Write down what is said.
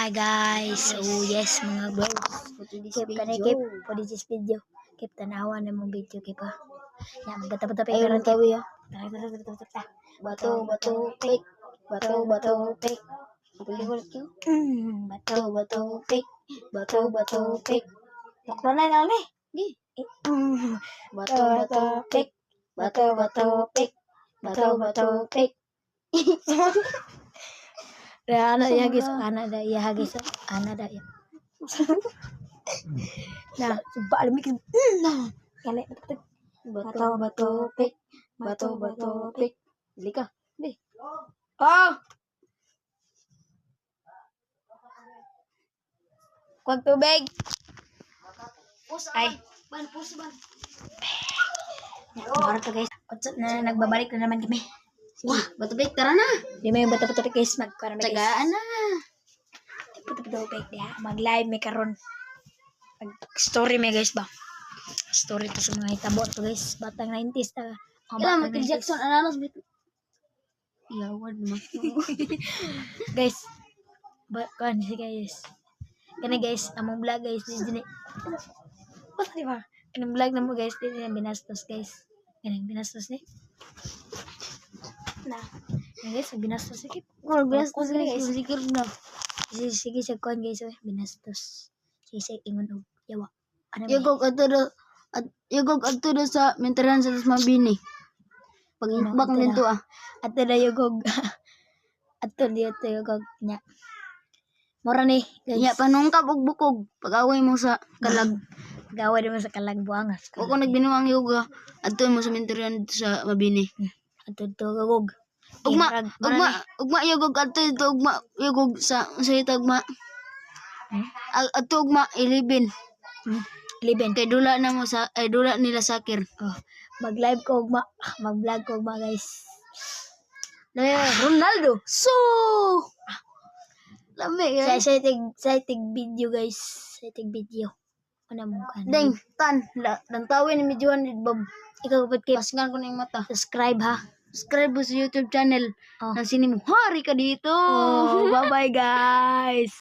Hi guys. So yes mga bro. Keep for this video. Keep tanawa na mong video keep ha. Ya bata-bata pa Ayun ang tawi ha. Bato pick. Bato pick. Bato pick. Bato pick. Bakla na lang ni. Gi. Bato pick. Bato pick. Bato pick. Ana ya guys, ana da ya guys, ana da ya. Nah, coba mikir. Nah, kali bato pick. Bato pick. Bili ka. Bi. Oh. Kuwag tubig. Ay. Ban, pusi ban. Mara to guys. What's na nagbabalik na naman kami. Wah, bato-bik, tara na. Di may bato-bato guys, magkaroon na guys. Tagaan na. Bato-bato guys, mag-live may karon. Story may guys ba? Story to sa mga hitabo to guys. Batang 90s ta. Kailan Michael Jackson ananas bit. Yawan mo. Guys. Kan si guys. Kana guys, among vlog guys di. What di ba? Kanang vlog na mo guys, di na binastos guys. Kanang binastos ni. Nah, guys, binastos sikit. Kung binastos guys, sikir na. Sige sa kuan guys, binastos. Sige ingon og yawa. Ano ba? Yugog adto do sa minteran sa Mabini. Pag bak nito ah. Ato na yugog. Ato dito yugog nya. Mora ni guys. Nya panungkap og bukog pag-away mo sa kalag. Gawa mo sa kalag buangas. O kung nagbinuang yoga, adto mo sa minteran sa Mabini. Ato to yugog. Ugma yugog adto dito ugma yugog sa itagma. Adto ugma 11. 11 Kay dula na mo sa dula nila sakir. Oh, mag-live ko ugma, mag-vlog ko ugma guys. Ronaldo. So lami Sa guys. tig video guys. Sa tig video. Ano mo kan? Deng, tawin ni Medjuan Bob. Ikaw kapag keep Pasingan ko na yung mata. subscribe ha. Subscribe mo sa YouTube channel. Oh. Ng Sini mo. Hari ka dito. Oh, bye-bye guys.